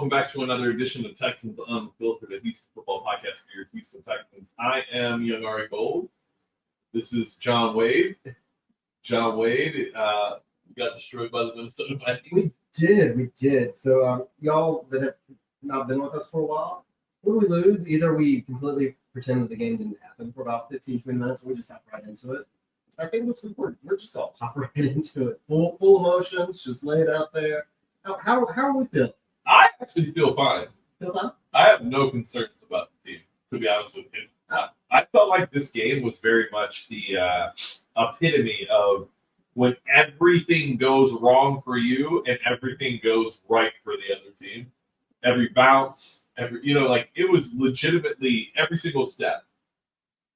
welcome back to another edition of Texans Unfiltered, a Houston football podcast for your Houston Texans. I am YoungAriGold. This is John Wade. John Wade, we got destroyed by the Minnesota Vikings. We did. So, y'all that have not been with us for a while, when we lose, either we completely pretend that the game didn't happen for about 15, 20 minutes, or we just hop right into it. I think this week we're just going to hop right into it. Full emotions, just lay it out there. How are we feeling? I actually feel fine. Feel fine? I have no concerns about the team, to be honest with you. I felt like this game was very much the epitome of when everything goes wrong for you and everything goes right for the other team. Every bounce, it was legitimately every single step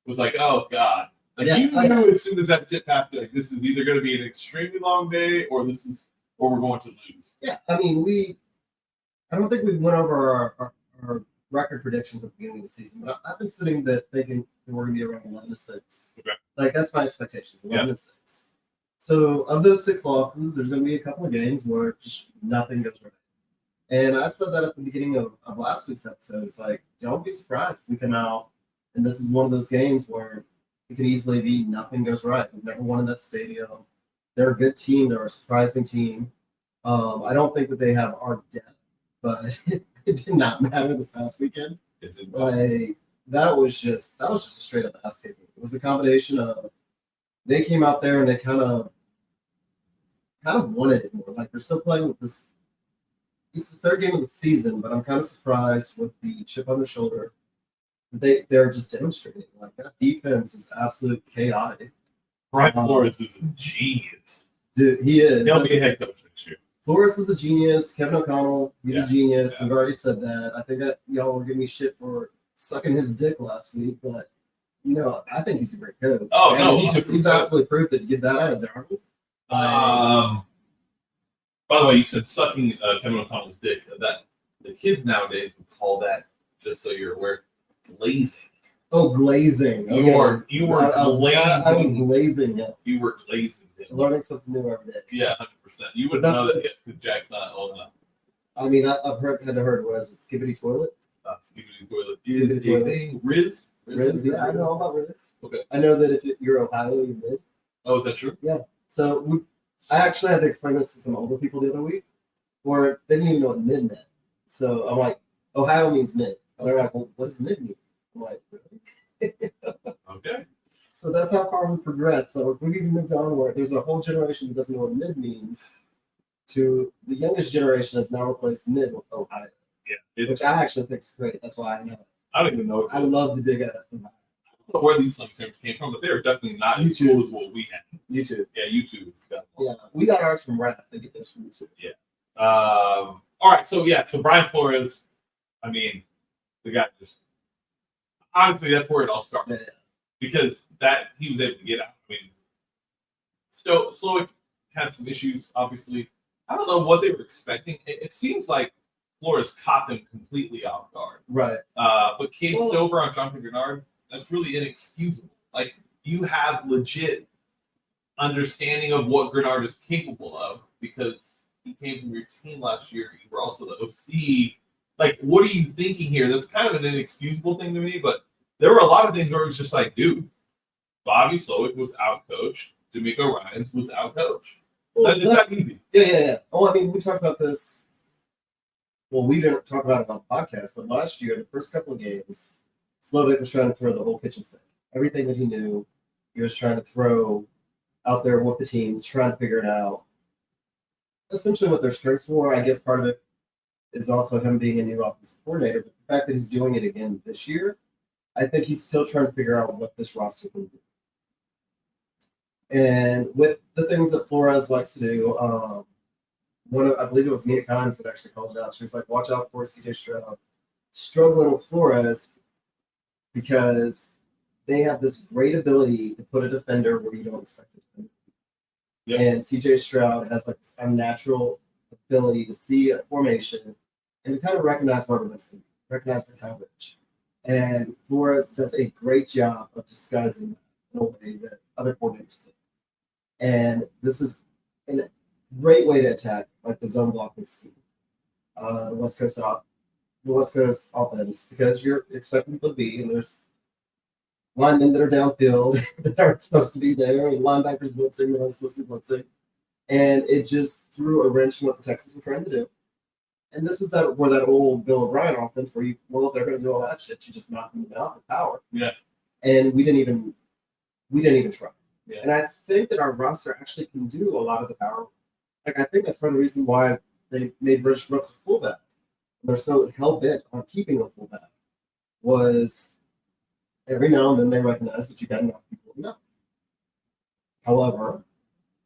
was like, oh God. Like you knew as soon as that tip passed, like this is either going to be an extremely long day or we're going to lose. Yeah, I mean, I don't think we went over our record predictions at the beginning of the season, but I've been sitting there thinking that we're going to be around 11-6. Okay. Like, that's my expectations, 11-6. So, of those 6 losses, there's going to be a couple of games where just nothing goes right. And I said that at the beginning of last week's episode. It's like, don't be surprised if we come out, and this is one of those games where it could easily be nothing goes right. We've never won in that stadium. They're a good team. They're a surprising team. I don't think that they have our depth, but it did not matter this past weekend. It didn't matter. That was just a straight up ass kicking. It was a combination of they came out there and they kind of wanted it more. Like they're still playing with this. It's the 3rd game of the season, but I'm kind of surprised with the chip on their shoulder. They're just demonstrating like that defense is absolute chaotic. Brian Flores is a genius. Dude, he is. He'll be a head coach next year. Flores is a genius. Kevin O'Connell, he's a genius. Yeah. We've already said that. I think that y'all were giving me shit for sucking his dick last week, but I think he's a great coach. Oh, and no, he's absolutely proved that you get that out of Darby. By the way, you said sucking Kevin O'Connell's dick. That the kids nowadays would call that, just so you're aware, glazing. Oh, glazing. You were glazing. I was glazing him. You were glazing him. Learning something new every day. Yeah, 100%. You wouldn't know that yet because Jack's not old enough. I mean, I've heard what is it? Skibbity toilet? Skibbity toilet is a thing. Riz? Riz, yeah, I know all about Riz. Okay. I know that if you're Ohio, you're mid. Oh, is that true? Yeah. So I actually had to explain this to some older people the other week, where they didn't even know what mid meant. So I'm like, Ohio means mid. And they're like, well, what does mid mean? I'm like, really? Okay. So that's how far we progressed. So we've even moved on where there's a whole generation that doesn't know what mid means. To the youngest generation has now replaced mid with Ohio. Yeah. Which I actually think is great. That's why I know it. I don't even know what I love to dig at it. I don't know where these slang terms came from, but they were definitely not YouTube. as cool as what we had. YouTube. Yeah, YouTube. Yeah, we got ours from rap. They get theirs from YouTube. Yeah. All right. So Brian Flores. I mean, the guy just honestly, that's where it all starts. Yeah. Because that he was able to get out. I mean, Slowick had some issues. Obviously, I don't know what they were expecting. It seems like Flores caught them completely off guard. Right. But Cade Stover on Jonathan Grenard, that's really inexcusable. Like, you have legit understanding of what Grenard is capable of because he came from your team last year. You were also the OC. Like, what are you thinking here? That's kind of an inexcusable thing to me, but there were a lot of things where it was just like, dude, Bobby Slowick was outcoached. D'Amico Ryans was outcoached. It's not easy. Yeah. Oh, I mean, we talked about this. Well, we didn't talk about it on the podcast, but last year, the first couple of games, Slowick was trying to throw the whole kitchen sink. Everything that he knew, he was trying to throw out there with the team, trying to figure it out. Essentially what their strengths were, I guess part of it is also him being a new offensive coordinator, but the fact that he's doing it again this year, I think he's still trying to figure out what this roster can do. And with the things that Flores likes to do, I believe it was Mia Collins that actually called it out. She was like, watch out for CJ Stroud struggling with Flores because they have this great ability to put a defender where you don't expect a defender. Yep. And CJ Stroud has like this unnatural ability to see a formation and to kind of recognize where everyone's going to be, recognize the coverage. And Flores does a great job of disguising that in a way that other coordinators do. And this is a great way to attack like the zone blocking scheme. the West Coast offense, because you're expecting people to be, and there's linemen that are downfield that aren't supposed to be there, and linebackers blitzing that aren't supposed to be blitzing. And it just threw a wrench in what the Texans were trying to do. And this is where that old Bill O'Brien offense, where if they're going to do all that shit, you just knock them out with power. Yeah. And we didn't even try. Yeah. And I think that our roster actually can do a lot of the power. Like, I think that's part of the reason why they made British Brooks a fullback. They're so hell bent on keeping a fullback. Was every now and then they recognize that you got to knock people out. However,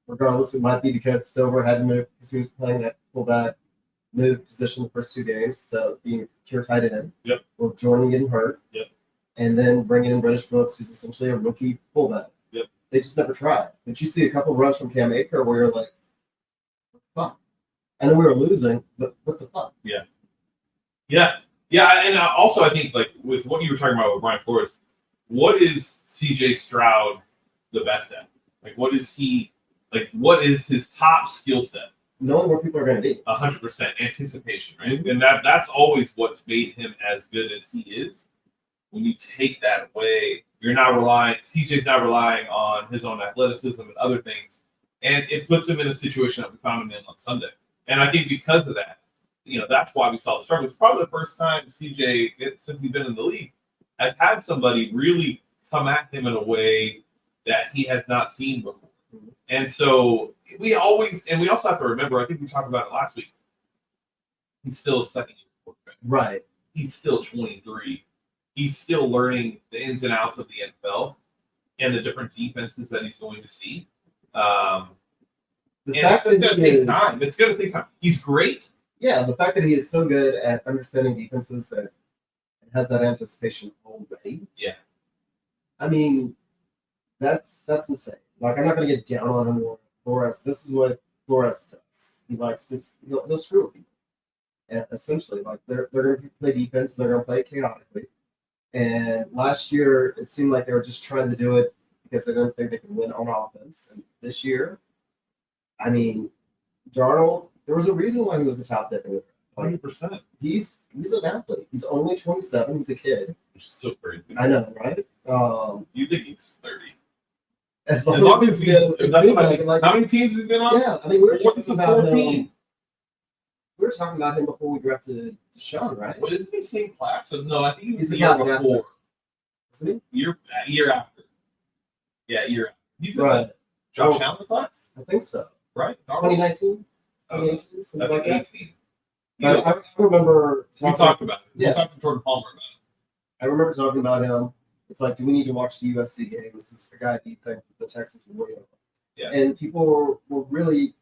regardless, it might be because Stover had to move because he was playing that fullback move position the first 2 games to being pure tight end. Yep. With Jordan getting hurt. Yep. And then bringing in British Brooks, who's essentially a rookie fullback. Yep. They just never tried. But you see a couple of runs from Cam Akers where you're like, what the fuck? I know we were losing, but what the fuck? Yeah. Yeah. Yeah. And also, I think, like, with what you were talking about with Brian Flores, what is CJ Stroud the best at? Like, what is his top skill set? Knowing where people are going to be. 100% anticipation, right? Mm-hmm. And that's always what's made him as good as he is. When you take that away, CJ's not relying on his own athleticism and other things. And it puts him in a situation that we found him in on Sunday. And I think because of that, that's why we saw the struggle. It's probably the first time CJ, since he's been in the league, has had somebody really come at him in a way that he has not seen before. And so we also have to remember, I think we talked about it last week, he's still a second-year quarterback. Right. He's still 23. He's still learning the ins and outs of the NFL and the different defenses that he's going to see. And it's going to take time. It's going to take time. He's great. Yeah, the fact that he is so good at understanding defenses and has that anticipation already. Yeah. I mean, that's insane. Like, I'm not going to get down on him or Flores. This is what Flores does. He likes to he'll screw with people. And essentially, like, they're going to play defense. They're going to play it chaotically. And last year, it seemed like they were just trying to do it because they didn't think they could win on offense. And this year, I mean, Darnold, there was a reason why he was a top pick. 100%. He's an athlete. He's only 27. He's a kid. Which is so crazy. I know, right? You think he's 30? As long as he's how many teams has he been on? Yeah, I mean, we were talking about 14. him. We were talking about him before we drafted Deshaun, right? Well, isn't he same class? So, no, I think he was He's the the year class before. After. Isn't he? Year after. Yeah, year after. He's in right. the Josh Allen class? I think so. Right? 2019? 2018? Something like that? 18. I remember we talked about it. Yeah. We talked to Jordan Palmer about it. I remember talking about him. It's like, do we need to watch the USC game? Is this a guy do you think the Texans will win over? Yeah. And people were really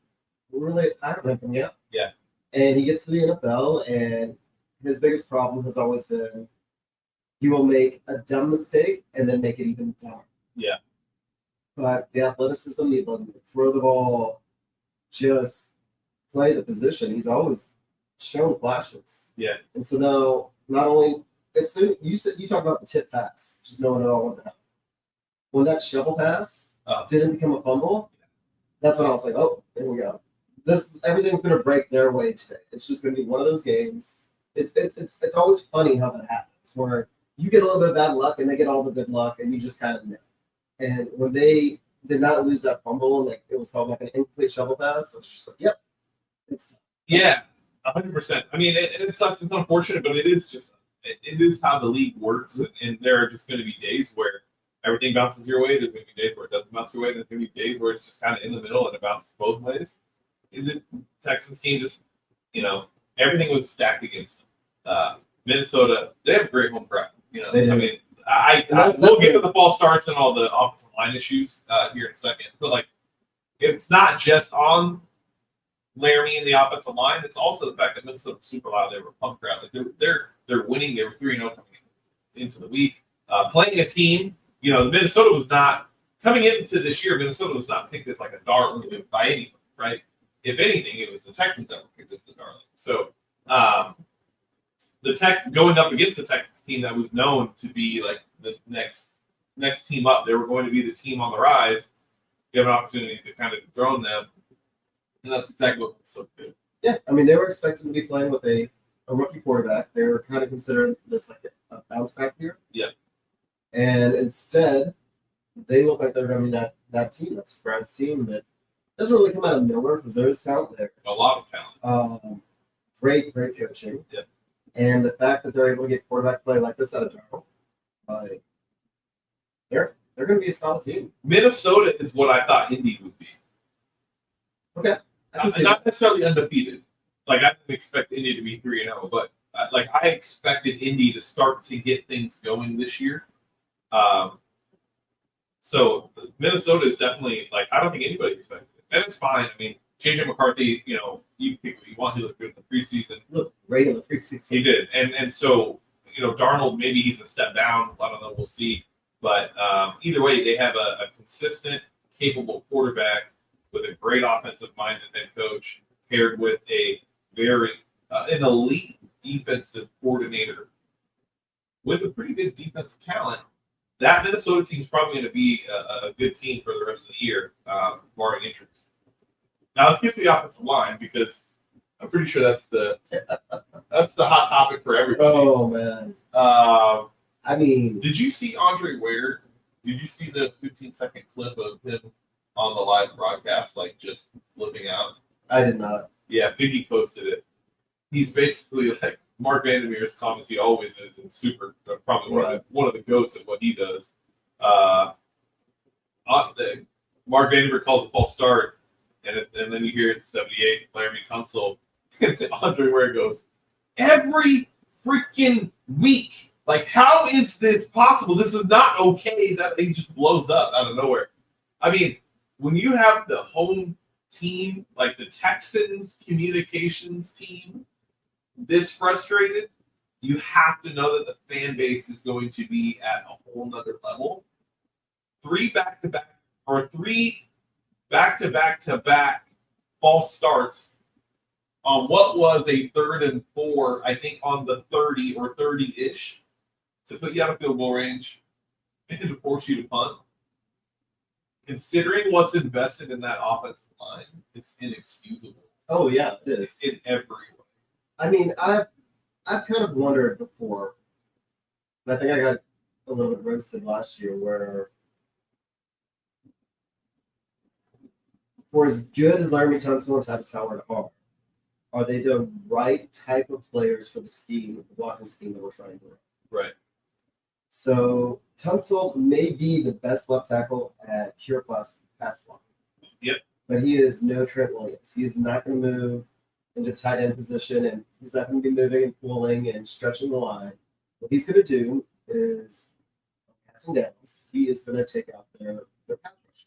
adamant him, yeah. Yeah. And he gets to the NFL, and his biggest problem has always been he will make a dumb mistake and then make it even dumber. Yeah. But the athleticism, the ability to throw the ball, just play the position, he's always shown flashes. Yeah. And so now, not only as soon you talk about the tip pass, just knowing it all what the hell. When that shovel pass didn't become a fumble, that's when I was like, oh, there we go. Everything's gonna break their way today. It's just gonna be one of those games. It's always funny how that happens, where you get a little bit of bad luck and they get all the good luck, and you just kind of know. And when they did not lose that fumble, like it was called like an incomplete shovel pass, so it's just like, yep, it's 100%. I mean, it sucks. It's unfortunate, but it is how the league works, and there are just going to be days where everything bounces your way. There's going to be days where it doesn't bounce your way. There's going to be days where it's just kind of in the middle and it bounces both ways. This Texans team just, everything was stacked against them. Minnesota, they have a great home crowd. They I do. mean, we'll get to the false starts and all the offensive line issues here in a second, but like, it's not just on Laremy and the offensive line. It's also the fact that Minnesota was super loud. They were a pump crowd. Like they're winning. They were 3-0 coming into the week. Playing a team, Minnesota was not coming into this year. Minnesota was not picked as like a darling by anyone, right? If anything, it was the Texans that were picked as the darling. So the Texans going up against the Texans team that was known to be like the next team up. They were going to be the team on the rise. You have an opportunity to kind of dethrone them. And that's exactly what Minnesota did. Yeah, I mean, they were expected to be playing with a rookie quarterback. They were kind of considering this like a bounce back year. Yeah. And instead, they look like they're going to be that team, that surprise team that doesn't really come out of nowhere because there's talent there. A lot of talent. Great coaching. Yeah. And the fact that they're able to get quarterback play like this out of Darnold, they're going to be a solid team. Minnesota is what I thought Indy would be. Okay. Not necessarily undefeated. Like, I didn't expect Indy to be 3-0, but I expected Indy to start to get things going this year. So Minnesota is definitely, like, I don't think anybody expected it. And it's fine. I mean, JJ McCarthy, you know, you pick what you want. He looked good in the preseason. Look great in the preseason. He did. And so, you know, Darnold, maybe he's a step down. I don't know. We'll see. But either way, they have a consistent, capable quarterback with a great offensive-minded head coach paired with a very an elite defensive coordinator with a pretty good defensive talent. That Minnesota team's probably going to be a good team for the rest of the year, barring injuries. Now let's get to the offensive line because I'm pretty sure that's the hot topic for everybody. Oh man. I mean, did you see Andre Ware? Did you see the 15-second clip of him on the live broadcast, like just flipping out? I did not. Yeah, Figgy posted it. He's basically like Mark Vandermeer's calm as he always is, and super probably one of the goats at what he does. Mark Vandermeer calls a false start, and then you hear it's 78, Laremy Tunsil, and Andre Ware goes, every freaking week. Like, how is this possible? This is not okay. That thing just blows up out of nowhere. I mean, when you have the home team, like the Texans communications team, this frustrated, you have to know that the fan base is going to be at a whole nother level. Three back-to-back false starts on what was a 3rd and 4, I think on the 30 or 30-ish, to put you out of field goal range and to force you to punt. Considering what's invested in that offensive line, it's inexcusable. Oh yeah, it is. In every way. I mean, I've kind of wondered before, and I think I got a little bit roasted last year, where for as good as Laremy Tunsil and Titus Howard are they the right type of players for the scheme, the blocking scheme that we're trying to run? Right. So Tunsil may be the best left tackle at pure pass blocking. Yep. But he is no Trent Williams. He is not going to move into tight end position, and he's not going to be moving and pulling and stretching the line. What he's going to do is passing downs. He is going to take out their pass rush.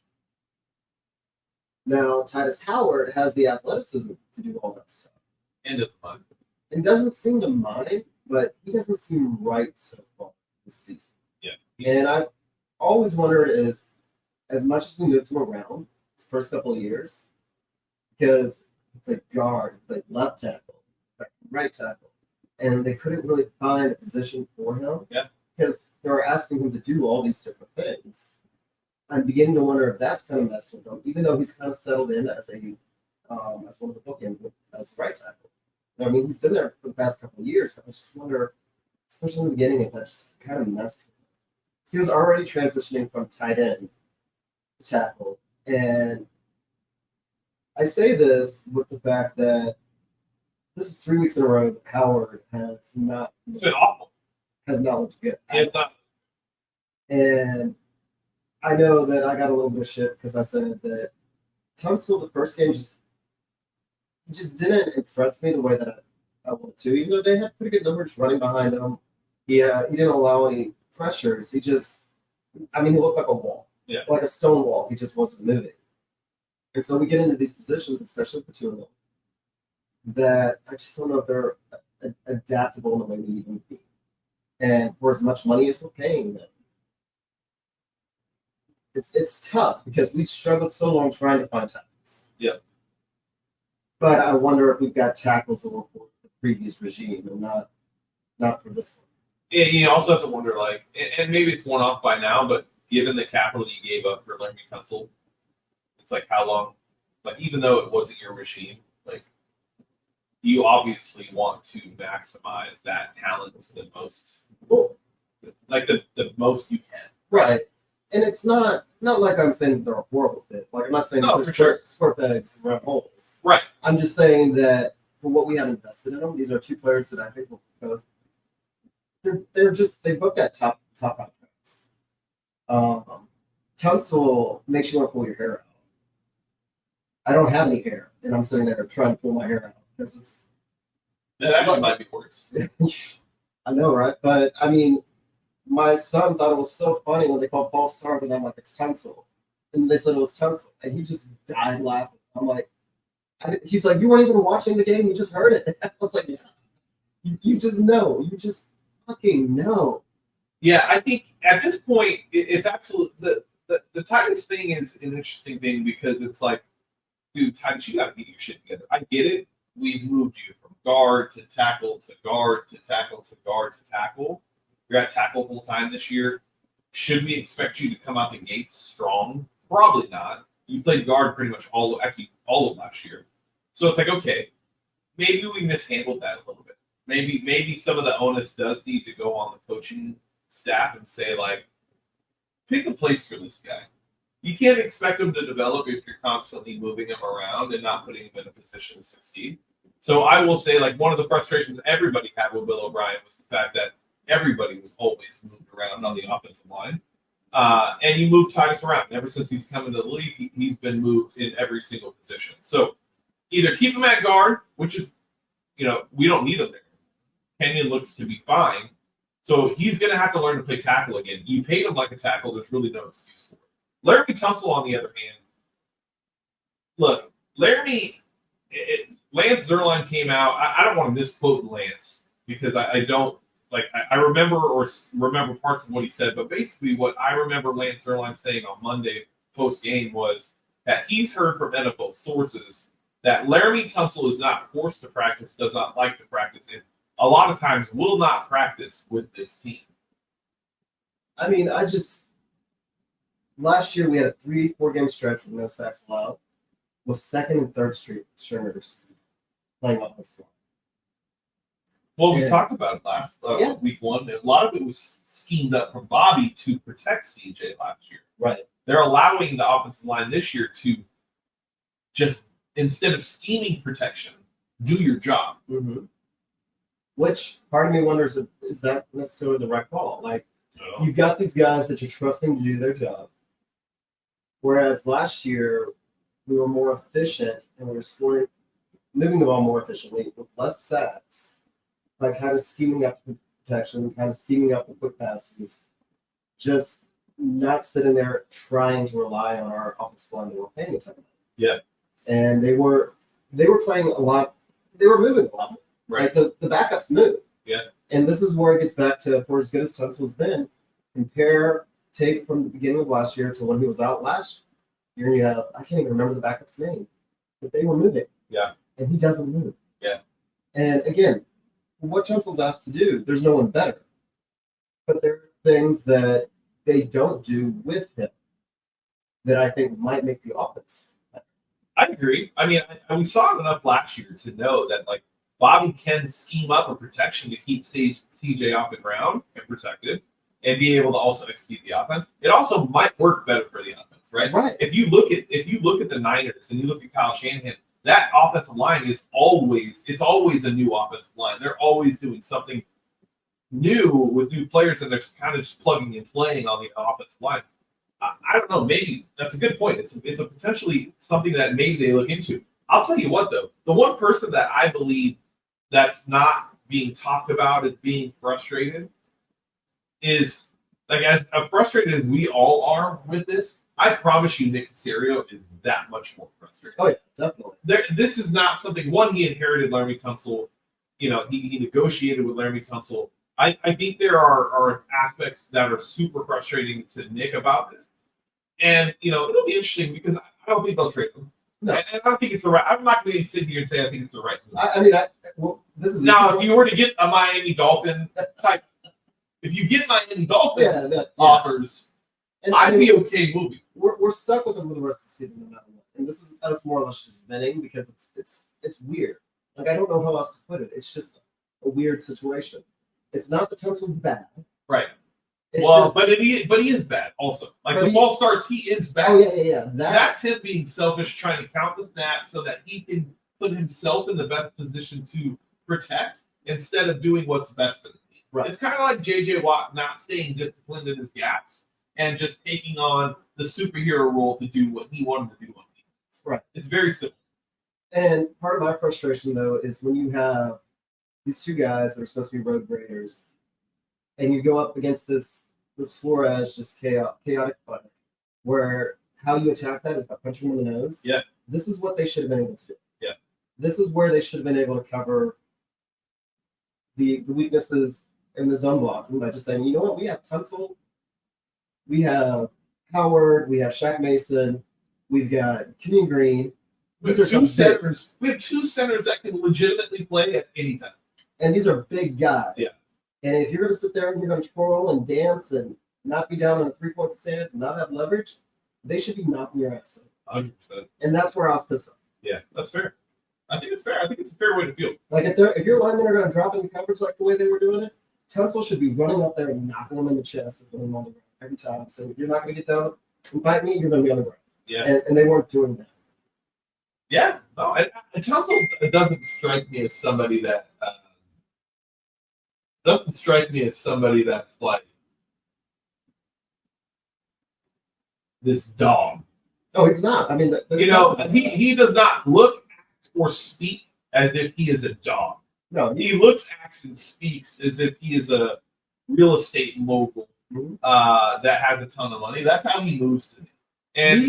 Now, Titus Howard has the athleticism to do all that stuff. And doesn't mind. And doesn't seem to mind, but he doesn't seem right so far this season. Yeah. And I've always wondered is, as much as we moved him around his first couple of years, because he played guard, he played left tackle, right tackle, and they couldn't really find a position for him. Yeah. Because they were asking him to do all these different things. I'm beginning to wonder if that's kind of messed with him, even though he's kind of settled in as one of the bookends as the right tackle. I mean, he's been there for the past couple of years, but I just wonder, especially in the beginning, if that just kind of messed with him. So he was already transitioning from tight end to tackle. And I say this with the fact that this is 3 weeks in a row that Howard has not. It's been awful. Has not looked good. It's not. And I know that I got a little bit of shit because I said that Tunsil, the first game, just didn't impress me the way that I wanted to. Even though they had pretty good numbers running behind him, he didn't allow any pressures. He looked like a wall, like a stone wall. He just wasn't moving. And so we get into these positions, especially with the two of them, that I just don't know if they're adaptable in the way we need them to be. And for as much money as we're paying them, it's tough because we struggled so long trying to find tackles. Yeah. But I wonder if we've got tackles for the previous regime and not for this one. Yeah, you also have to wonder, like, and maybe it's one off by now, but given the capital you gave up for Laremy Tunsil, it's like how long, like even though it wasn't your regime, like you obviously want to maximize that talent to the most, like the most you can. Right. And it's not like I'm saying that they're a horrible fit. Like, I'm not saying No, they're for sure. squirt bags and round holes. Right. I'm just saying that for what we have invested in them, these are two players that I think will both. They both got top contracts. Tunsil makes you want to pull your hair out. I don't have any hair, and I'm sitting there trying to pull my hair out because it's. That actually might be worse. I know, right? But I mean, my son thought it was so funny when they called Paul Start, and I'm like, it's Tunsil. And they said it was Tunsil. And he just died laughing. I'm like, he's like, you weren't even watching the game, you just heard it. I was like, yeah. You just know. You just fucking know. Yeah, I think at this point, it's absolutely the Titans thing is an interesting thing because it's like, dude, Titans, you got to get your shit together. I get it. We've moved you from guard to tackle to guard to tackle to guard to tackle. You're at tackle full time this year. Should we expect you to come out the gates strong? Probably not. You played guard pretty much all of last year. So it's like, okay, maybe we mishandled that a little bit. Maybe some of the onus does need to go on the coaching staff and say, like, pick a place for this guy. You can't expect him to develop if you're constantly moving him around and not putting him in a position to succeed. So I will say, like, one of the frustrations everybody had with Bill O'Brien was the fact that everybody was always moved around on the offensive line. And you move Titus around. Ever since he's come into the league, he's been moved in every single position. So either keep him at guard, which is, we don't need him there. Kenyon looks to be fine. So he's going to have to learn to play tackle again. You paid him like a tackle. There's really no excuse for it. Laremy Tunsil, on the other hand, look, Lance Zierlein came out. I don't want to misquote Lance because I don't, like, I remember parts of what he said, but basically what I remember Lance Zierlein saying on Monday post-game was that he's heard from NFL sources that Laremy Tunsil is not forced to practice, does not like to practice, and a lot of times will not practice with this team. I mean, last year we had a 3-4 game stretch with no sacks allowed, with second and third stringers playing offensive line. Well, we talked about it last week one. A lot of it was schemed up from Bobby to protect CJ last year. Right. They're allowing the offensive line this year to just, instead of scheming protection, do your job. Mm-hmm. Which part of me wonders, is that necessarily the right call? Like, you've got these guys that you're trusting to do their job. Whereas last year, we were more efficient and we were moving the ball more efficiently with less sacks, by kind of scheming up the protection, kind of scheming up the quick passes, just not sitting there trying to rely on our offensive line that we're paying attention. Yeah. And they were playing a lot, they were moving a lot. Right. Like the backups move. Yeah. And this is where it gets back to, for as good as Tunsil's been, compare tape from the beginning of last year to when he was out last year. You have, I can't even remember the backup's name, but they were moving. Yeah. And he doesn't move. Yeah. And again, what Tunsil's asked to do, there's no one better. But there are things that they don't do with him that I think might make the offense better. I agree. I mean, we saw it enough last year to know that, like, Bobby can scheme up a protection to keep CJ off the ground and protected and be able to also execute the offense. It also might work better for the offense, right? Right. If you look at the Niners and you look at Kyle Shanahan, that offensive line is always a new offensive line. They're always doing something new with new players, and they're kind of just plugging and playing on the offensive line. I don't know. Maybe that's a good point. It's a potentially something that maybe they look into. I'll tell you what, though, the one person that I believe that's not being talked about as being frustrated is, like, as frustrated as we all are with this, I promise you Nick Caserio is that much more frustrated. Oh, yeah, definitely. This is not something, one, he inherited Laremy Tunsil. He negotiated with Laremy Tunsil. I think there are aspects that are super frustrating to Nick about this. And, it'll be interesting because I don't think they'll trade him. No. And I don't think it's the right. I'm not going to sit here and say I think it's the right move. This is now. If you were to get a Miami Dolphin type, if you get Miami Dolphin offers, I'd be okay moving. We're stuck with them for the rest of the season, no matter what. And this is us more or less just venting because it's weird. Like, I don't know how else to put it. It's just a weird situation. It's not that Tunsil's bad. Right. It's Well, just, but he is bad also. Like But the he- false starts, he is bad. oh yeah. That's him being selfish, trying to count the snaps so that he can put himself in the best position to protect instead of doing what's best for the team. Right. It's kind of like JJ Watt not staying disciplined in his gaps and just taking on the superhero role to do what he wanted to do on defense. Right. It's very simple. And part of my frustration, though, is when you have these two guys that are supposed to be road graders, and you go up against this Flores just chaotic fight, where how you attack that is by punching him in the nose. Yeah. This is what they should have been able to do. Yeah. This is where they should have been able to cover the weaknesses in the zone blocking by just saying, you know what, we have Tunsil, we have Howard, we have Shaq Mason, we've got Kenyon Green. We have two centers. We have two centers that can legitimately play at any time. And these are big guys. Yeah. And if you're going to sit there and you're going to twirl and dance and not be down in a 3-point stand and not have leverage, they should be knocking your ass in. 100%. And that's where I was pissed off. Yeah, that's fair. I think it's fair. I think it's a fair way to feel. Like, if your linemen are going to drop into coverage like the way they were doing it, Tunsil should be running up there and knocking them in the chest and putting them on the ground every time. So if you're not going to get down and bite me, you're going to be on the ground. Yeah. And they weren't doing that. Yeah. No, and Tunsil doesn't strike me as somebody that that's like this dog. Oh, he's not. I mean, he does not look, act, or speak as if he is a dog. No, He looks, acts, and speaks as if he is a real estate mogul that has a ton of money. That's how he moves to me. And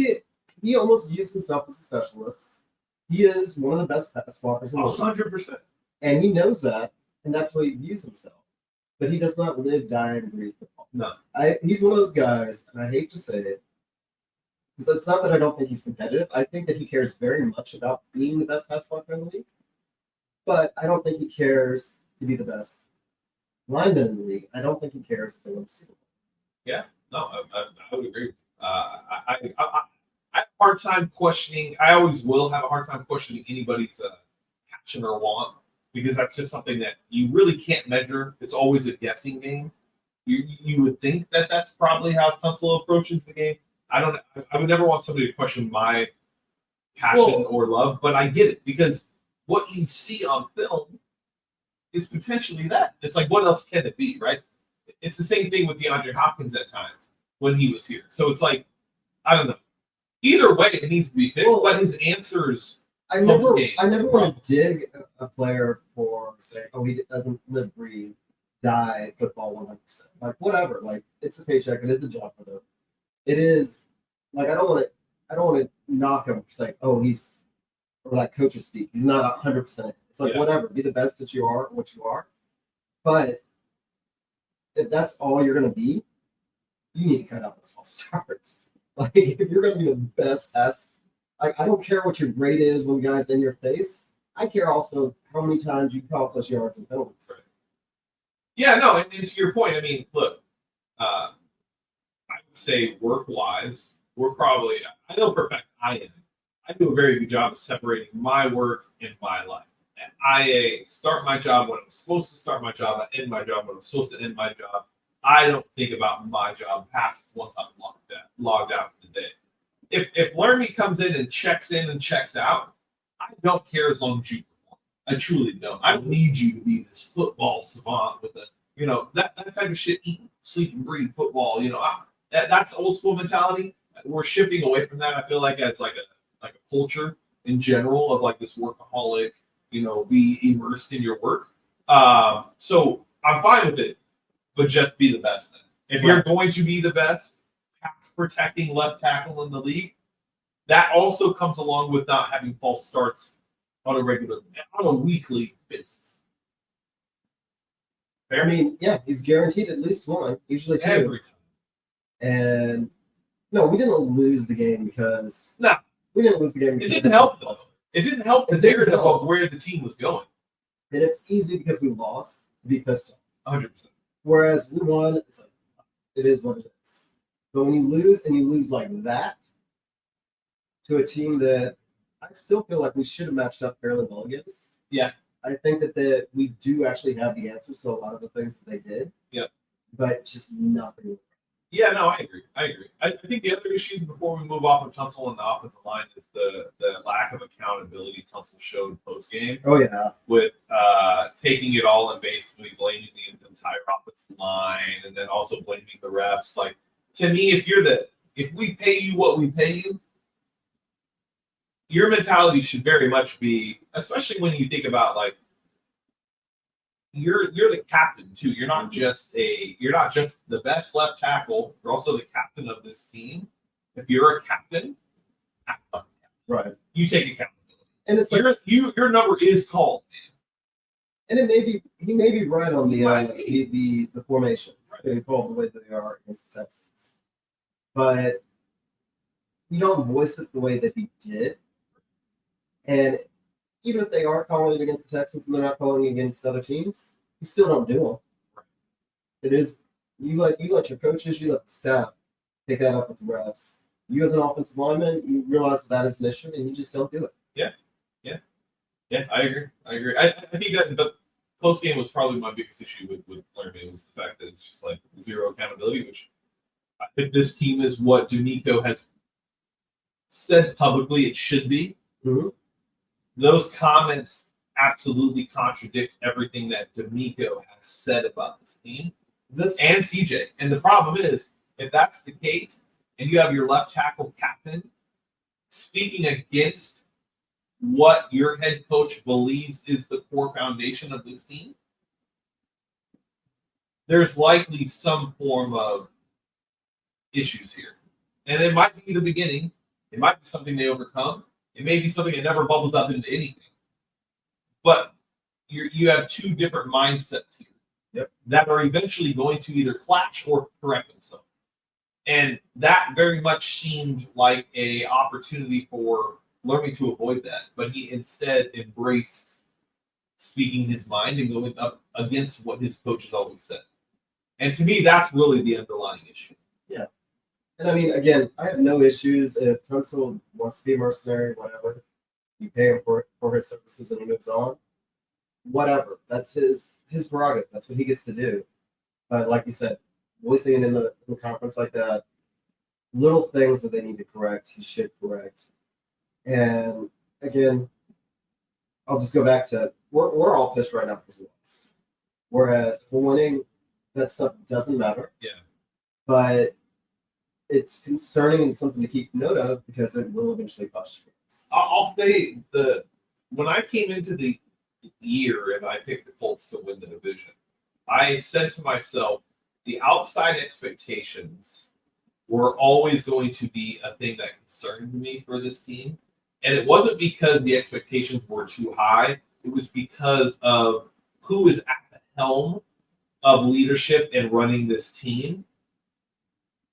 he almost views himself as a specialist. He is one of the best pass blockers in the league. 100%. And he knows that, and that's why he views himself. But he does not live, die, and breathe football. No. He's one of those guys, and I hate to say it, because it's not that I don't think he's competitive. I think that he cares very much about being the best pass blocker in the league. But I don't think he cares to be the best lineman in the league. I don't think he cares if they win the Super Bowl. Yeah, no, I would agree. I have a hard time questioning. I always will have a hard time questioning anybody's passion or want, because that's just something that you really can't measure. It's always a guessing game. You would think that that's probably how Tunsil approaches the game. I would never want somebody to question my passion or love, but I get it, because what you see on film is potentially that. It's like, what else can it be, right? It's the same thing with DeAndre Hopkins at times when he was here. So it's like, I don't know. Either way, it needs to be fixed, but his answers. I never want to dig a player for saying, oh, he doesn't live, breathe, die football 100%. Like, whatever. Like, it's a paycheck. It is the job for them. It is like, I don't want to knock him for saying, oh, he's, or like coaches speak, he's not 100%. It's like, whatever, be the best that you are, what you are. But if that's all you're going to be, you need to cut out those false starts. Like, if you're going to be the best pass, I don't care what your grade is when the guy's in your face. I care also how many times you cost us yards and penalties. Right. Yeah, no, and to your point, I mean, look, I would say work-wise, we're probably, I know for a fact I am. I do a very good job of separating my work and my life. And I start my job when I'm supposed to start my job. I end my job when I'm supposed to end my job. I don't think about my job past once I'm logged out for the day. If Laremy comes in and checks out, I don't care as long as you perform. I truly don't. I don't need you to be this football savant with that type of shit. Eat, sleep, and breathe football. That's old school mentality. We're shifting away from that. I feel like it's like a culture in general of like this workaholic. Be immersed in your work. So I'm fine with it, but just be the best then. If you're going to be the best pass protecting left tackle in the league, that also comes along with not having false starts on a weekly basis. Fair? I mean, yeah, he's guaranteed at least one, usually two. Every time. And no, we didn't lose the game because we didn't lose the game. It didn't help though. It didn't help the narrative of where the team was going. And it's easy because we lost to be pissed off. 100%. Whereas we won, it's like, it is what it is. But when you lose, and you lose like that to a team that I still feel like we should have matched up fairly well against. Yeah. I think that we do actually have the answers to a lot of the things that they did. Yep. But just nothing. Yeah, no, I agree. I think the other issues before we move off of Tunsil and the offensive line is the lack of accountability Tunsil showed post game Oh yeah. with taking it all and basically blaming the entire offensive line and then also blaming the refs. Like, to me, if we pay you what we pay you, your mentality should very much be, especially when you think about like you're the captain too. You're not just the best left tackle. You're also the captain of this team. If you're a captain, right, you take accountability. And it's like your number is called, man. And he may be right on the formations being called the way that they are against the Texans, but you don't voice it the way that he did. And even if they are calling it against the Texans and they're not calling it against other teams, you still don't do them. It is you let your coaches, you let the staff pick that up with the refs. You as an offensive lineman, you realize that is an issue and you just don't do it. Yeah, I agree. I think that the post game was probably my biggest issue with Laremy was the fact that it's just like zero accountability, which I think this team is what D'Amico has said publicly it should be. Mm-hmm. Those comments absolutely contradict everything that D'Amico has said about this team and CJ. And the problem is, if that's the case, and you have your left tackle captain speaking against what your head coach believes is the core foundation of this team, there's likely some form of issues here. And it might be the beginning. It might be something they overcome. It may be something that never bubbles up into anything. But you have two different mindsets here that are eventually going to either clash or correct themselves. And that very much seemed like an opportunity for Laremy to avoid that. But he instead embraced speaking his mind and going up against what his coach has always said. And to me, that's really the underlying issue. Yeah. And I mean, again, I have no issues if Tunsil wants to be a mercenary, whatever. You pay him for his services and he moves on. Whatever. That's his prerogative. That's what he gets to do. But like you said, voicing it in the conference like that, little things that they need to correct, he should correct. And again, I'll just go back to we're all pissed right now because we lost. Whereas if we're winning, that stuff doesn't matter. Yeah. But it's concerning and something to keep note of because it will eventually cost you games. I'll say when I came into the year and I picked the Colts to win the division, I said to myself, the outside expectations were always going to be a thing that concerned me for this team. And it wasn't because the expectations were too high. It was because of who is at the helm of leadership and running this team.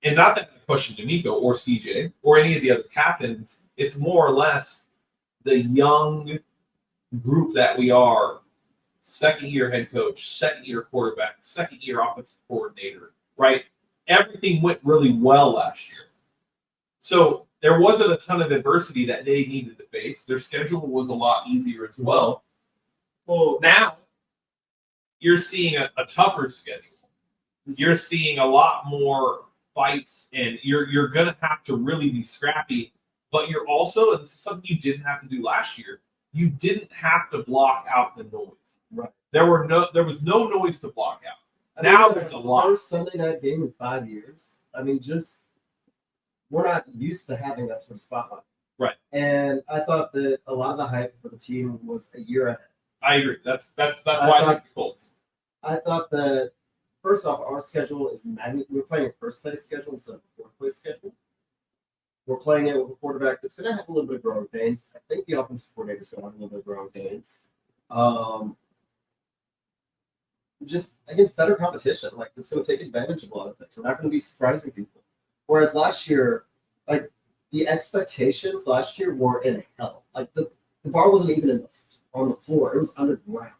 And not that I question D'Amico or CJ or any of the other captains. It's more or less the young group that we are. Second-year head coach, second-year quarterback, second-year offensive coordinator, right? Everything went really well last year. So there wasn't a ton of adversity that they needed to face. Their schedule was a lot easier as well. Well, now you're seeing a tougher schedule. You're seeing a lot more fights, and you're going to have to really be scrappy. But you're also, and this is something you didn't have to do last year, you didn't have to block out the noise. Right. There was no noise to block out. Now there's a lot. First Sunday night game in 5 years. I mean, we're not used to having that sort of spotlight. Right. And I thought that a lot of the hype for the team was a year ahead. I agree. That's why I like the Colts. I thought that first off, our schedule is we're playing a first place schedule instead of a fourth place schedule. We're playing it with a quarterback that's going to have a little bit of growing pains. I think the offensive coordinator is going to have a little bit of growing pains. Just against better competition, like it's going to take advantage of a lot of things. We're not going to be surprising people. Whereas last year, like the expectations last year were in hell. Like the bar wasn't even on the floor; it was underground.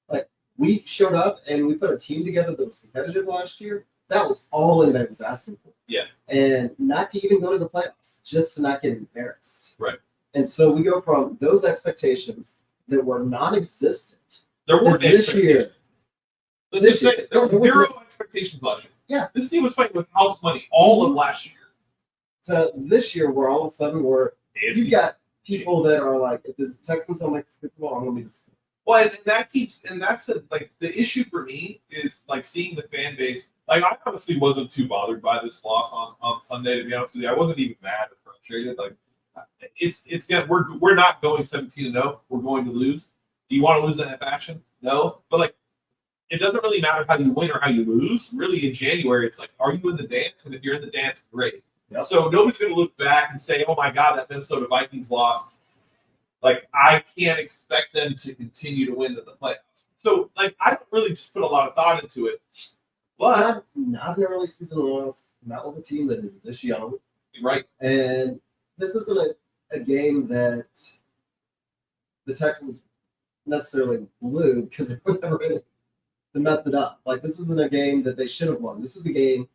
Like we showed up and we put a team together that was competitive last year. That was all anybody was asking for. Yeah. And not to even go to the playoffs, just to not get embarrassed. Right. And so we go from those expectations that were non-existent There to weren't this year. Let's just say there were zero expectations last year. Yeah. This team was fighting with house money all of last year. To this year, where all of a sudden you got people that are like, if the Texans don't make the Super Bowl, I'm gonna be disappointed. Well, and that's like the issue for me is like seeing the fan base. Like I honestly wasn't too bothered by this loss on Sunday, to be honest with you. I wasn't even mad or frustrated. Like it's good. We're not going 17-0. We're going to lose. Do you want to lose in that fashion? No, but like it doesn't really matter how you win or how you lose. Really, in January, it's like, are you in the dance? And if you're in the dance, great. Yep. So nobody's going to look back and say, "Oh my God, that Minnesota Vikings lost." Like I can't expect them to continue to win in the playoffs. So like I don't really just put a lot of thought into it. But not an early season loss, not with a team that is this young. Right. And this isn't a game that the Texans necessarily blew because they were never in it to mess it up. Like this isn't a game that they should have won. This is a game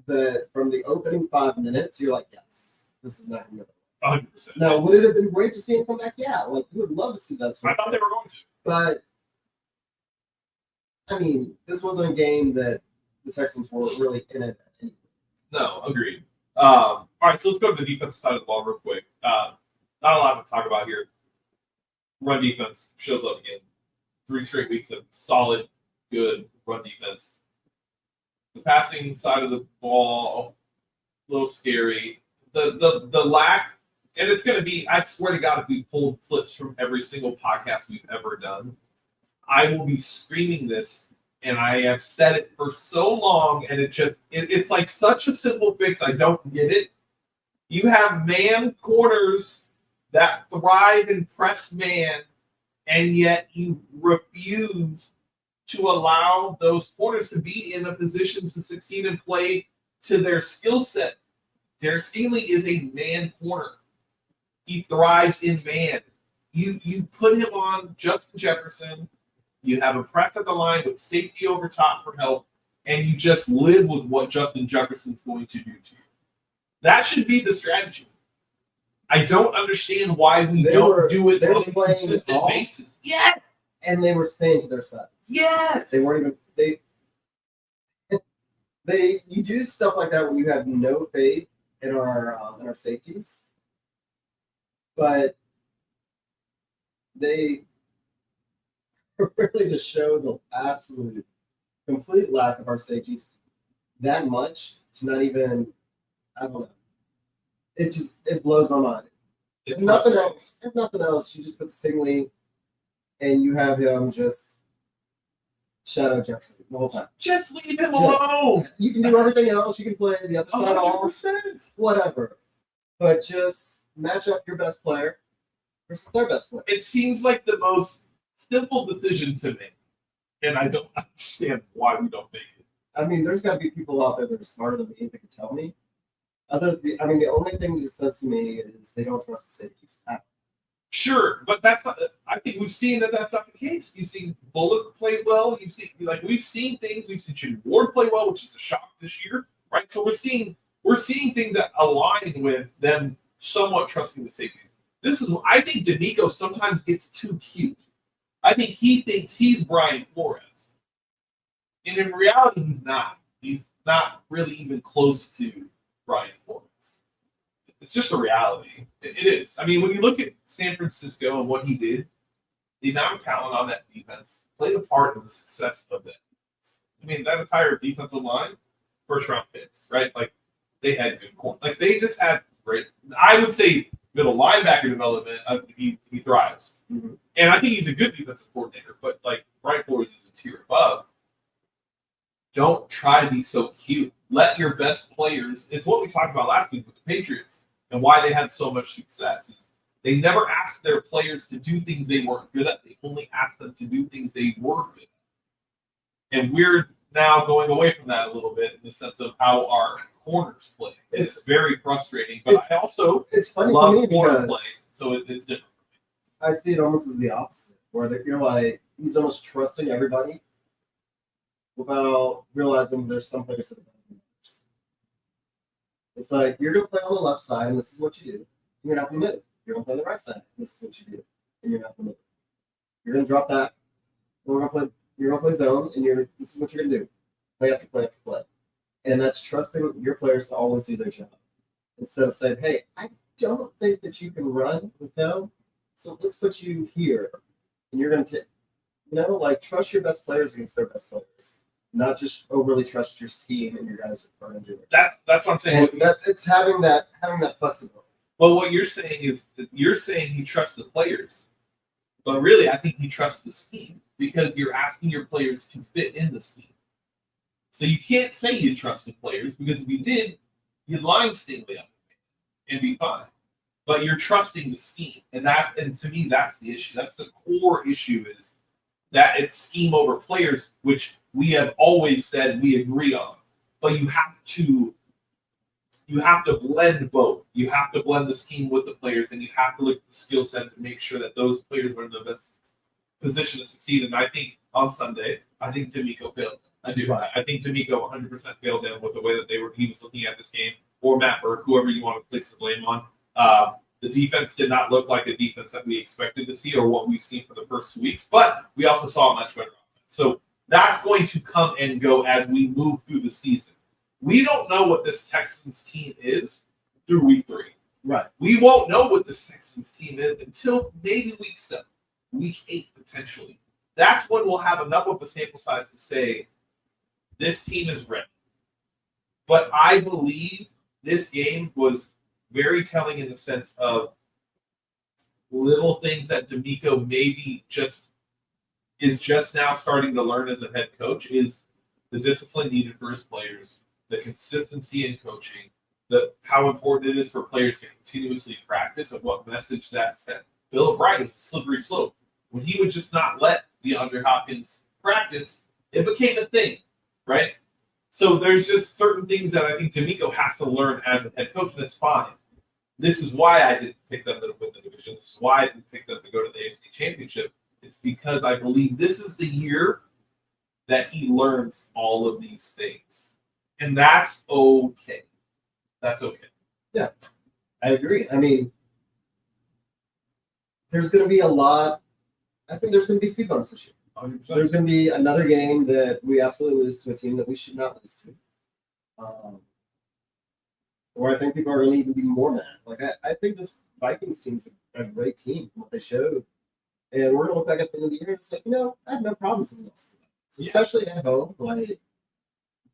that from the opening 5 minutes, you're like, yes, this is not going to be 100%. Now, would it have been great to see him come back? Yeah, like we would love to see that. I thought they were going to. But I mean, this wasn't a game that the Texans were really in it. No, agreed. All right, so let's go to the defensive side of the ball real quick. Not a lot to talk about here. Run defense shows up again. 3 straight weeks of solid, good run defense. The passing side of the ball, a little scary. The lack, and it's going to be, I swear to God, if we pulled clips from every single podcast we've ever done, I will be screaming this, and I have said it for so long, and it's like such a simple fix. I don't get it. You have man corners that thrive in press man, and yet you refuse to allow those corners to be in a position to succeed and play to their skill set. Derek Stingley is a man corner. He thrives in man. You put him on Justin Jefferson. You have a press at the line with safety over top for help, and you just live with what Justin Jefferson's going to do to you. That should be the strategy. I don't understand why we don't do it on a consistent basis. Yes! And they were staying to their sides. Yes! They weren't even you do stuff like that when you have no faith in our safeties. But they really just show the absolute complete lack of our safeties that much to not even, I don't know. It blows my mind. If nothing else, you just put Stingley and you have him just shadow Jefferson the whole time. Just leave him alone. You can do everything else. You can play the other side all, 100%. whatever. But just match up your best player versus their best player. It seems like the most simple decision to make, and I don't understand why we don't make it. I mean, there's got to be people out there that are smarter than me that can tell me. The only thing it says to me is they don't trust the safeties. Sure, but that's not. I think we've seen that that's not the case. You've seen Bullock play well. We've seen things. We've seen Jimmy Ward play well, which is a shock this year, right? So we're seeing things that align with them somewhat trusting the safeties. I think D'Amico sometimes gets too cute. I think he thinks he's Brian Flores, and in reality, he's not. He's not really even close to Brian Flores. It's just a reality. It is. I mean, when you look at San Francisco and what he did, the amount of talent on that defense played a part in the success of that defense. I mean, that entire defensive line, first-round picks, right? Like, they had good corner. Like, they just had great. I would say middle linebacker development, he thrives. Mm-hmm. And I think he's a good defensive coordinator, but, like, Brian Flores is a tier above. Don't try to be so cute. Let your best players. It's what we talked about last week with the Patriots and why they had so much success. Is they never asked their players to do things they weren't good at. They only asked them to do things they were good at. And we're now going away from that a little bit in the sense of how our corners play. It's very frustrating, but I also it's funny love for me corner because play, so it's different. I see it almost as the opposite, where you're like he's almost trusting everybody without realizing there's some players that are better than others. It's like you're going to play on the left side, and this is what you do. You're not going to move. You're going to play the right side. This is what you do. And you're not going to. You're going to drop back. We're going to play. You're going to play zone, and this is what you're going to do. Play after play after play. And that's trusting your players to always do their job. Instead of saying, hey, I don't think that you can run with them, so let's put you here. And you're going to take, trust your best players against their best players. Not just overly trust your scheme and your guys are going to do it. That's what I'm saying. And it's having that flexibility. Well, what you're saying is that you're saying he trusts the players, but really, I think he trusts the scheme because you're asking your players to fit in the scheme. So you can't say you trust the players because if you did, you'd line Stingley up and be fine. But you're trusting the scheme, and to me, that's the issue. That's the core issue is that it's scheme over players, which we have always said we agree on. But you have to blend both. You have to blend the scheme with the players, and you have to look at the skill sets and make sure that those players are in the best position to succeed. And I think on Sunday, I think D'Amico failed. I do. Right. I think D'Amico 100% failed them with the way that he was looking at this game, or Matt Burke, whoever you want to place the blame on. The defense did not look like a defense that we expected to see or what we've seen for the first 2 weeks, but we also saw a much better offense. So that's going to come and go as we move through the season. We don't know what this Texans team is through week 3. Right. We won't know what this Texans team is until maybe week 7, week 8 potentially. That's when we'll have enough of a sample size to say this team is ready. But I believe this game was very telling in the sense of little things that D'Amico maybe is just now starting to learn as a head coach is the discipline needed for his players, the consistency in coaching, how important it is for players to continuously practice and what message that sent. Bill O'Brien was a slippery slope. When he would just not let DeAndre Hopkins practice, it became a thing, right? So there's just certain things that I think D'Amico has to learn as a head coach, and it's fine. This is why I didn't pick them to win the division. This is why I didn't pick them to go to the AFC Championship. It's because I believe this is the year that he learns all of these things. And that's okay. That's okay. Yeah, I agree. I mean, there's going to be I think there's going to be speed bumps this year. 100%. There's going to be another game that we absolutely lose to a team that we should not lose to. Or I think people are going to even be more mad. Like, I think this Vikings team's a great team from what they showed. And we're going to look back at the end of the year and it's like, I had no problems in this. Especially at home. Like,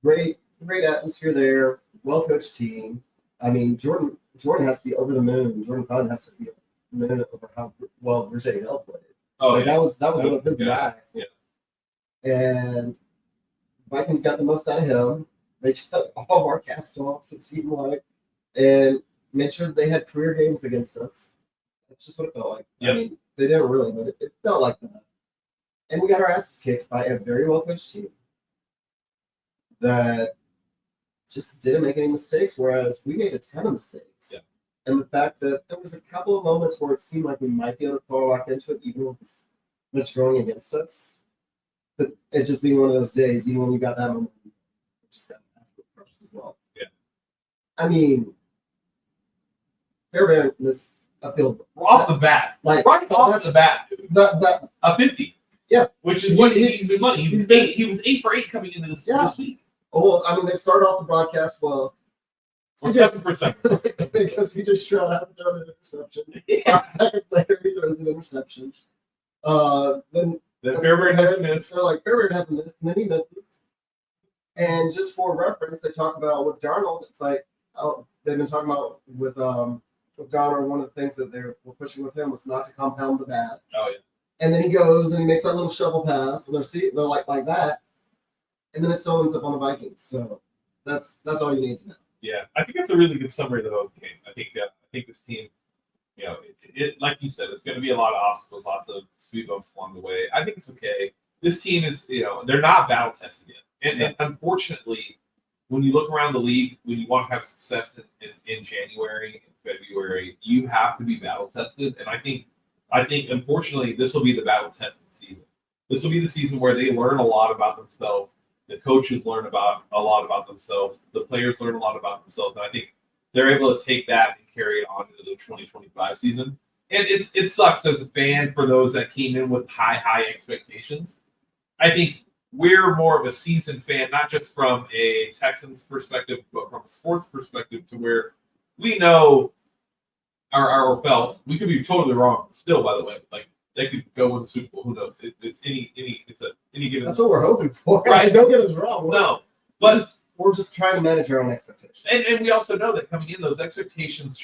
great atmosphere there, well-coached team. I mean, Jordan has to be over the moon. Jordan Fund has to be over the moon over how well Roger Hill played. Oh, like, yeah. That was one of his guys. Yeah. And Vikings got the most out of him. They took all of our cast-offs, it seemed like, and made sure that they had career games against us. That's just what it felt like. Yep. I mean, they didn't really, but it felt like that. And we got our asses kicked by a very well-coached team that just didn't make any mistakes, whereas we made a ton of mistakes. Yeah. And the fact that there was a couple of moments where it seemed like we might be able to fall back into it, even with it's much going against us. But it just being one of those days, even when you got that moment, just got absolutely crushed as well. Yeah. I mean, Fairbairn missed a field goal. Off the bat. Like, right off the bat. That a 50. Yeah. Which is what he's been money. He was 8 for 8 coming into this week. Well, I mean, they start off the broadcast well. 7%. Because he just Stroud has to throw an interception. Yeah. 5 seconds later, he throws an interception. Then Fairbairn has missed. So, like, Fairbairn has missed, and then he misses. And just for reference, they talk about with Darnold, it's like, they've been talking about with Darnold, one of the things that they were pushing with him was not to compound the bad. Oh, yeah. And then he goes and he makes that little shovel pass, and they're like that. And then it still ends up on the Vikings. So that's all you need to know. Yeah, I think that's a really good summary of the whole game. I think this team, it like you said, it's going to be a lot of obstacles, lots of speed bumps along the way. I think it's okay. This team is, they're not battle tested yet, and unfortunately, when you look around the league, when you want to have success in January and February, you have to be battle tested. And I think unfortunately, this will be the battle tested season. This will be the season where they learn a lot about themselves. The coaches learn a lot about themselves. The players learn a lot about themselves. And I think they're able to take that and carry it on into the 2025 season. And it sucks as a fan for those that came in with high expectations. I think we're more of a seasoned fan, not just from a Texans perspective, but from a sports perspective, to where we know our felt. We could be totally wrong still, by the way. Like, they could go win the Super Bowl. Who knows? It's any given. That's what we're hoping for. Right. Don't get us wrong. No. But we're just trying to manage our own expectations. And we also know that coming in, those expectations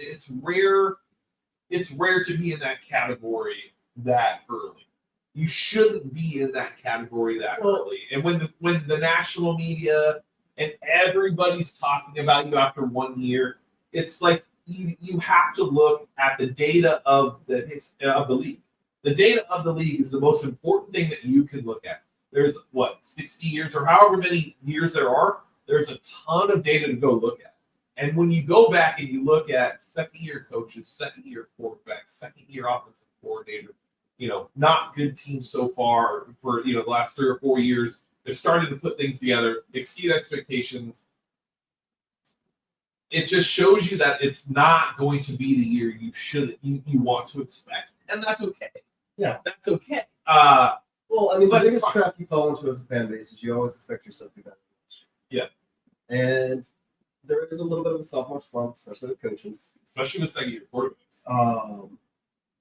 it's rare to be in that category that early. You shouldn't be in that category that early. And when the national media and everybody's talking about you after 1 year, it's like you have to look at the data of the league. The data of the league is the most important thing that you can look at. There's 60 years or however many years there are. There's a ton of data to go look at. And when you go back and you look at second-year coaches, second-year quarterbacks, second-year offensive coordinator, not good teams so far for the last 3 or 4 years. They're starting to put things together, exceed expectations. It just shows you that it's not going to be the year you want to expect, and that's okay. Yeah, that's okay. Well, I mean, the biggest trap you fall into as a fan base is you always expect yourself to be better. Yeah. And there is a little bit of a sophomore slump, especially with coaches. Especially with second-year quarterbacks.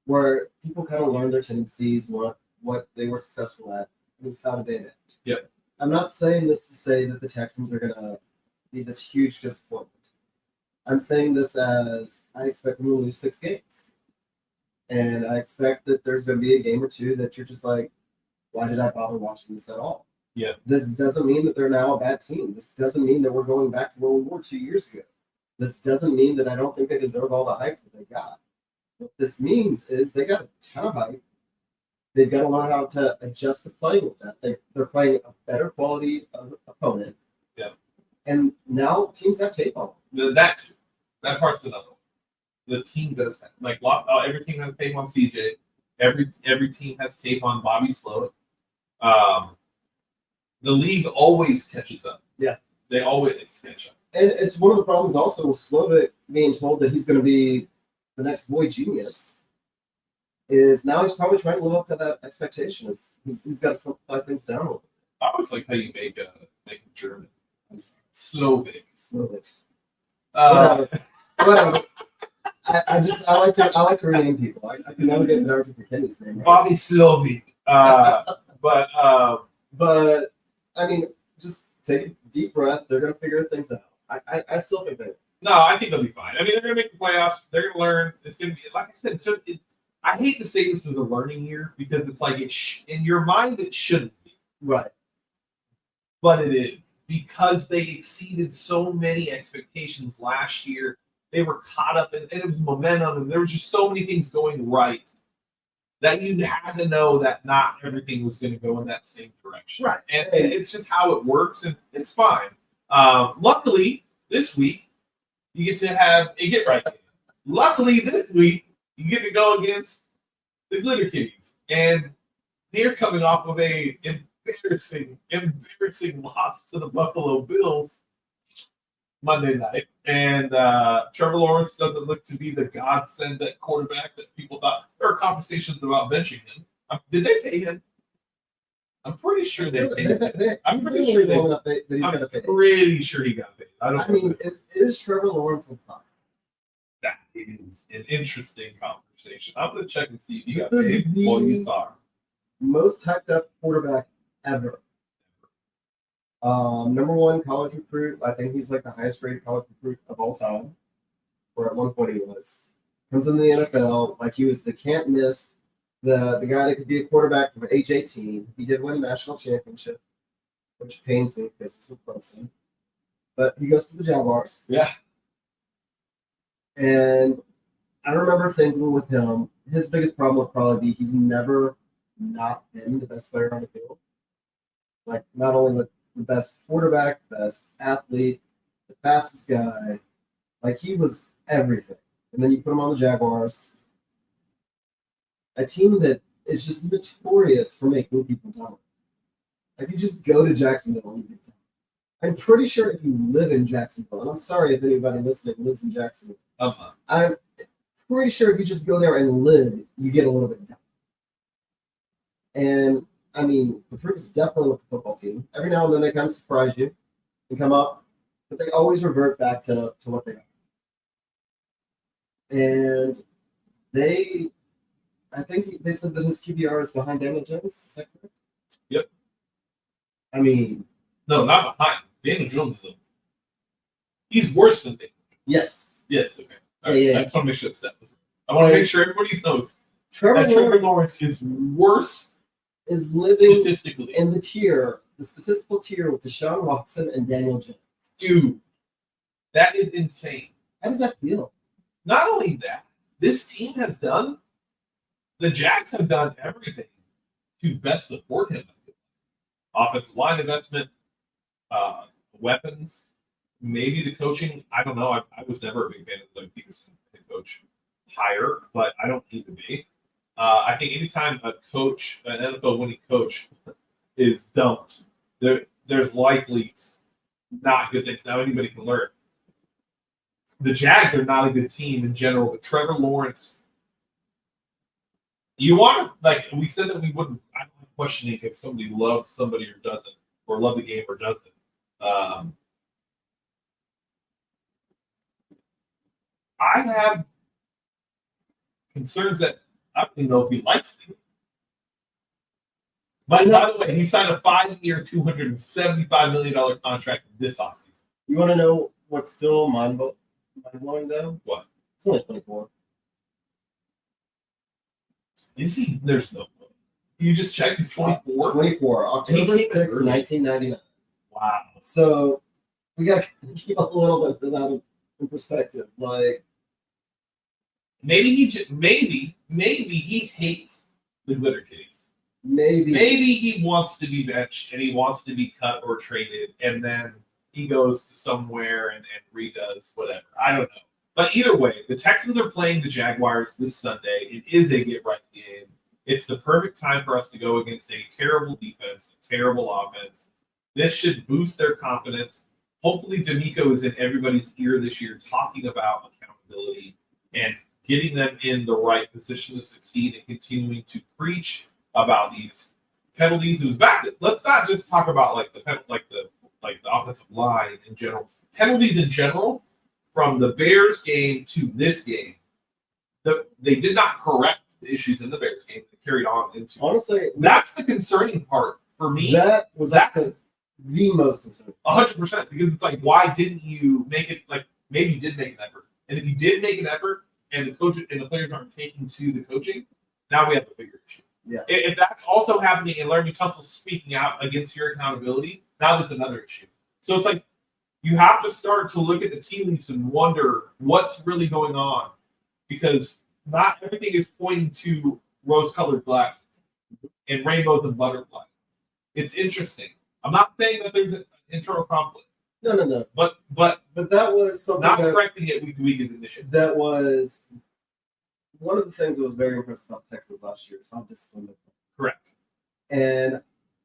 Where people kind of learn their tendencies, what they were successful at, and it's how to date it. Yep. I'm not saying this to say that the Texans are going to be this huge disappointment. I'm saying this as I expect them to lose 6 games. And I expect that there's going to be a game or two that you're just like, why did I bother watching this at all? Yeah. This doesn't mean that they're now a bad team. This doesn't mean that we're going back to where we were 2 years ago. This doesn't mean that I don't think they deserve all the hype that they got. What this means is they got a ton of hype. They've got to learn how to adjust to playing with that. They're playing a better quality of opponent. Yeah. And now teams have tape on them. That part's another one. The team does have, every team has tape on CJ. Every team has tape on Bobby Slowick. The league always catches up. Yeah. They always catch up. And it's one of the problems also with Slowick being told that he's going to be the next boy genius. Is now he's probably trying to live up to that expectation. He's got to simplify things down a little bit. I always like how you make a German. Slowick. Whatever. I like to rename people. I can never get Darcy McKinney's name. Right? Bobby Slowick. But I mean, just take a deep breath. They're gonna figure things out. I still think they. No, I think they'll be fine. I mean, they're gonna make the playoffs. They're gonna learn. It's gonna be, like I said. I hate to say this is a learning year because it's like in your mind it shouldn't be. Right. But it is because they exceeded so many expectations last year. They were caught up, and it was momentum, and there was just so many things going right that you had to know that not everything was going to go in that same direction. Right. And it's just how it works, and it's fine. Luckily, this week, you get to have a get right game. Luckily, this week, you get to go against the Glitter Kitties, and they're coming off of a embarrassing loss to the Buffalo Bills Monday night. And Trevor Lawrence doesn't look to be the godsend at quarterback that people thought. There are conversations about benching him. Did they pay him? I'm pretty sure they paid him. I'm pretty sure pretty sure he got paid. I mean, is Trevor Lawrence a bust? That is an interesting conversation. I'm going to check and see if he got paid while you talk. Most hyped up quarterback ever. Number 1 college recruit. I think he's like the highest rated college recruit of all time. Or at one point he was. Comes into the NFL like he was the can't miss, the guy that could be a quarterback from age 18. He did win a national championship, which pains me because it's so close. But he goes to the Jaguars. Yeah. And I remember thinking with him, his biggest problem would probably be he's never not been the best player on the field. Like, not only the best quarterback, best athlete, the fastest guy. Like, he was everything. And then you put him on the Jaguars, a team that is just notorious for making people dumb. Like, you just go to Jacksonville and you get dumb. I'm pretty sure if you live in Jacksonville, and I'm sorry if anybody listening lives in Jacksonville, I'm pretty sure if you just go there and live, you get a little bit down. And I mean, the proof is definitely with the football team. Every now and then they kind of surprise you and come up, but they always revert back to what they are. And I think they said that his QBR is behind Daniel Jones. Is that correct? Yep. I mean, no, not behind. Daniel Jones he's worse than Daniel. Yes. Yes. Okay. Yeah. I just want to make sure that's I want to make sure everybody knows Trevor Lawrence is worse. Is living statistically in the statistical tier with Deshaun Watson and Daniel Jones. Dude, that is insane. How does that feel? Not only that, this team the Jags have done everything to best support him. Offensive line investment, weapons, maybe the coaching. I don't know. I was never a big fan of Doug Peterson head coach hire, but I don't need to be. I think anytime an NFL winning coach is dumped, there's likely not good things. Now anybody can learn. The Jags are not a good team in general, but Trevor Lawrence, you want to, like we said that we wouldn't, I'm not questioning if somebody loves somebody or doesn't, or love the game or doesn't. I have concerns that I don't even know if he likes the game. But by the way, he signed a 5-year, $275 million contract this offseason. You want to know what's still mind-blowing, though? What? It's only 24. Is he? There's no way. You just checked, he's 24? 24. October 6th, 1999. Wow. So we got to keep a little bit of that in perspective. Like, maybe he hates the glitter kitties. Maybe he wants to be benched and he wants to be cut or traded, and then he goes to somewhere and redoes whatever. I don't know. But either way, the Texans are playing the Jaguars this Sunday. It is a get-right game. It's the perfect time for us to go against a terrible defense, a terrible offense. This should boost their confidence. Hopefully, D'Amico is in everybody's ear this year talking about accountability and getting them in the right position to succeed and continuing to preach about these penalties. It was back to, let's not just talk about the offensive line in general. Penalties in general, from the Bears game to this game, they did not correct the issues in the Bears game. They carried on into. Honestly, that's the concerning part for me. That was actually the most concerning. 100%, because it's like, why didn't you make it? Like, maybe you did make an effort, and if you did make an effort, and the coach and the players aren't taking to the coaching, now we have a bigger issue. Yeah. If that's also happening and Laremy Tunsil speaking out against your accountability, now there's another issue. So it's like you have to start to look at the tea leaves and wonder what's really going on, because not everything is pointing to rose-colored glasses and rainbows and butterflies. It's interesting. I'm not saying that there's an internal conflict. No. But that was something not correcting it week to week is an issue. That was one of the things that was very impressive about the Texans last year is how disciplined they were. Correct. And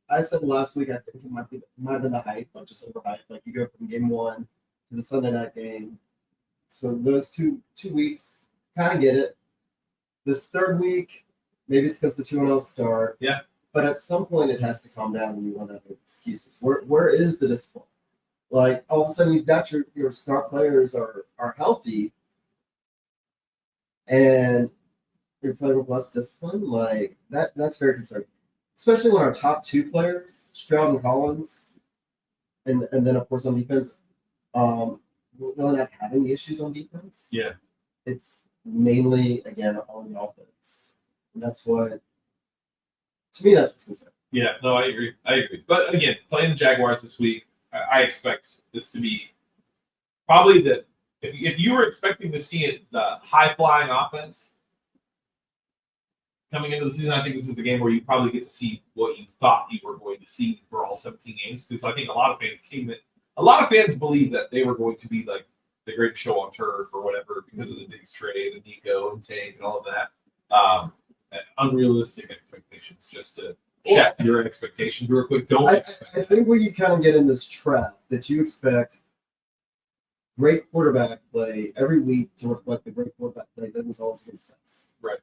I said last week, I think it might have been the hype, but just overhype. Like you go from game 1 to the Sunday night game. So those two weeks, kind of get it. This third week, maybe it's because the 2-0 start. Yeah. But at some point, it has to calm down and you want to have excuses. Where is the discipline? Like all of a sudden, you've got your star players are healthy, and you're playing with less discipline. Like that's very concerning, especially when our top 2 players, Stroud and Collins, and then of course on defense, really not having the issues on defense. Yeah, it's mainly again on the offense, and that's what, to me, that's what's concerning. Yeah, no, I agree. But again, playing the Jaguars this week, I expect this to be probably if you were expecting to see the high-flying offense coming into the season, I think this is the game where you probably get to see what you thought you were going to see for all 17 games, because I think a lot of fans believed that they were going to be like the great show on turf or whatever because of the Diggs trade and Nico and Tank and all of that. Unrealistic expectations just to check your expectations real quick. I think we kind of get in this trap that you expect great quarterback play every week to reflect the great quarterback play that is always against us. Right.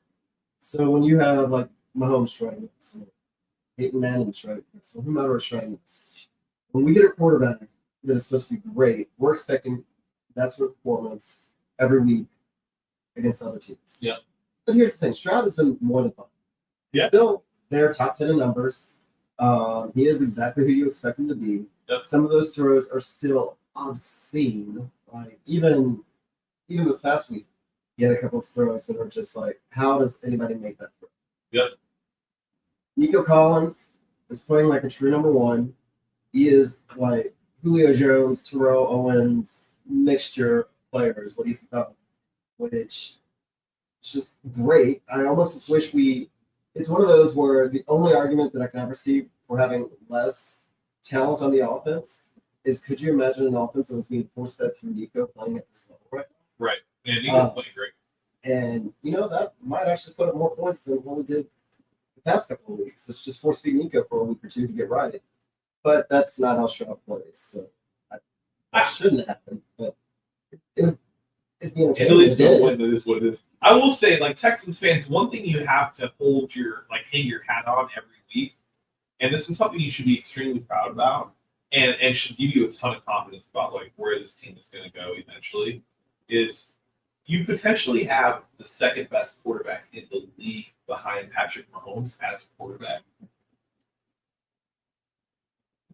So when you have like Mahomes shredding us, or Peyton Manning shredding us, or whomever is shredding us, when we get a quarterback that is supposed to be great, we're expecting that sort of performance every week against other teams. Yeah. But here's the thing: Stroud has been more than fun. Yeah. Still, they're top 10 in numbers. He is exactly who you expect him to be. Yep. Some of those throws are still obscene. Like even this past week, he had a couple of throws that are just like, how does anybody make that throw? Yep. Nico Collins is playing like a true number one. He is like Julio Jones, Terrell Owens mixture of players, what he's become, which is just great. I almost wish it's one of those where the only argument that I can ever see for having less talent on the offense is, could you imagine an offense that was being force-fed through Nico playing at this level right now? Right. And Nico's playing great. And, that might actually put up more points than what we did the past couple of weeks. It's just force-feed Nico for a week or two to get right. But that's not how Stroud plays. So that shouldn't happen. But it'd be okay. It leads to what it is, what it is. I will say, like, Texans fans, one thing you have to hang your hat on every week, and this is something you should be extremely proud about, and should give you a ton of confidence about like where this team is going to go eventually, is you potentially have the second best quarterback in the league behind Patrick Mahomes as a quarterback.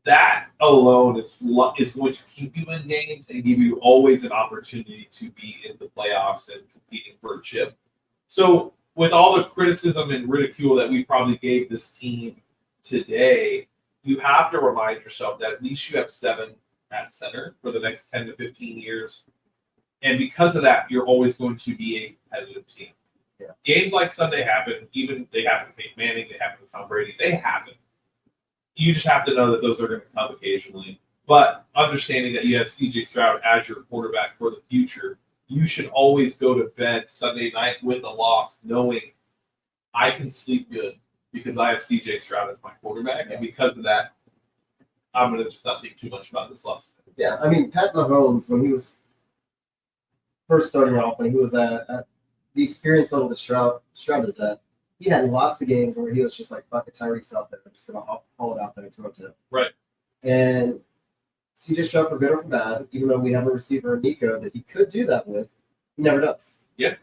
That alone is going to keep you in games and give you always an opportunity to be in the playoffs and competing for a chip. So with all the criticism and ridicule that we probably gave this team today, you have to remind yourself that at least you have 7 at center for the next 10 to 15 years. And because of that, you're always going to be a competitive team. Yeah. Games like Sunday happen. Even they happen to Peyton Manning. They happen to Tom Brady. They happen. You just have to know that those are going to come occasionally. But understanding that you have C.J. Stroud as your quarterback for the future, you should always go to bed Sunday night with a loss knowing I can sleep good because I have C.J. Stroud as my quarterback. And because of that, I'm going to just not think too much about this loss. Yeah, I mean, Pat Mahomes, when he was first starting off, when he was at the experience level that Stroud is at, he had lots of games where he was just like, fuck it, Tyreek's out there. I'm just going to haul it out there and throw it to him. Right. And C.J. Stroud, for good or for bad, even though we have a receiver in Nico that he could do that with, he never does. Yeah.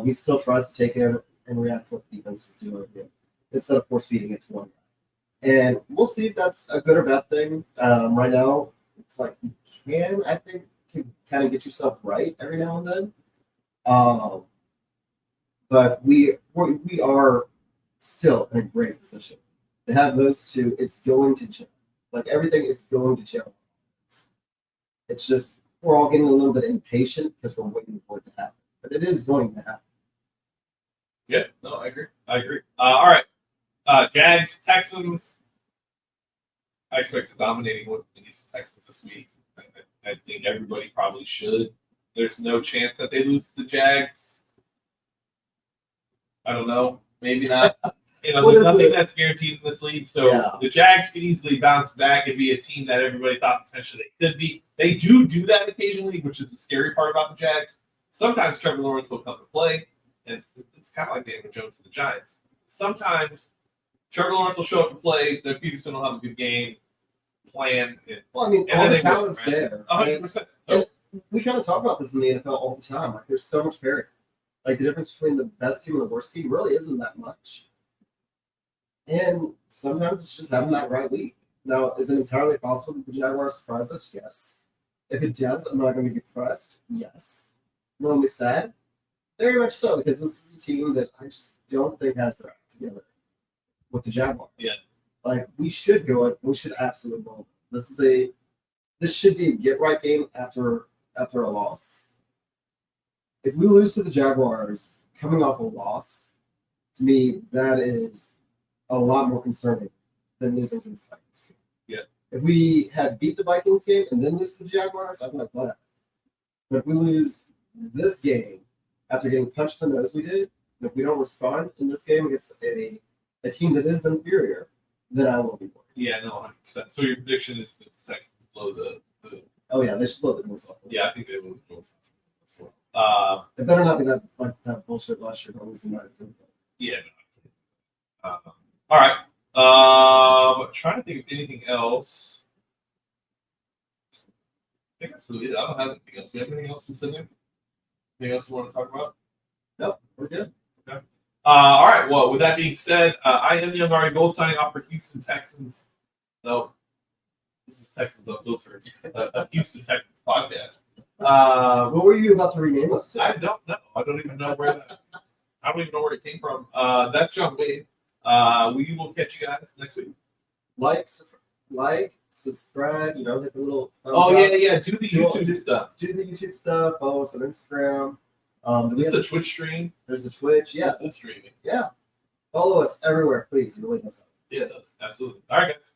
He still tries to take him and react to what the defense is doing instead of force-feeding it to one guy. And we'll see if that's a good or bad thing. Right now, it's like you can, I think, to kind of get yourself right every now and then. But we are still in a great position. To have those two, it's going to gel. Like, everything is going to gel. It's just, we're all getting a little bit impatient because we're waiting for it to happen. But it is going to happen. Yeah, no, I agree. All right. Jags, Texans. I expect a dominating win against the Texans this week. I think everybody probably should. There's no chance that they lose to the Jags. I don't know. Maybe not. There's nothing that's guaranteed in this league. So The Jags could easily bounce back and be a team that everybody thought potentially they could be. They do that occasionally, which is the scary part about the Jags. Sometimes Trevor Lawrence will come to play, and it's kind of like Daniel Jones and the Giants. Sometimes Trevor Lawrence will show up and play. Doug Peterson will have a good game plan. All the talent's there. 100%. And we kind of talk about this in the NFL all the time. Like, there's so much parity. Like, the difference between the best team and the worst team really isn't that much. And sometimes it's just having that right week. Now, is it entirely possible that the Jaguars surprise us? Yes. If it does, am I going to be depressed? Yes. Am I going to be sad? Very much so, because this is a team that I just don't think has their act together with the Jaguars. Yeah. Like, we should absolutely roll. This should be a get-right game after a loss. If we lose to the Jaguars coming off a loss, to me, that is a lot more concerning than losing to the Vikings. Yeah. If we had beat the Vikings game and then lose to the Jaguars, I'd be like, whatever. But if we lose this game after getting punched in the nose we did, and if we don't respond in this game against a team that is inferior, then I will be worried. Yeah, no, 100%. So your prediction is that the Texans blow the Oh yeah, they should blow the doors off. yeah, I think they will blow as well. It better not be that bullshit last year. In my opinion. Yeah. No. All right. Trying to think of anything else. I think that's really it. I don't have anything else. Do you have anything else specific? Anything else you want to talk about? Nope, we're good. Okay. All right. Well, with that being said, I am YoungAriGold signing off for Houston Texans. No, this is Texans Unfiltered, a Houston Texans podcast. What were you about to rename us to? I don't know. I don't even know where that. I don't even know where it came from. That's John Wade. We will catch you guys next week. Like, subscribe. Hit the little. Oh yeah. Do the YouTube stuff. Do the YouTube stuff. Follow us on Instagram. This is a Twitch stream. There's a Twitch. Yeah. It's streaming. Yeah. Follow us everywhere, please. It really does help. Yeah, it does. Absolutely. All right, guys.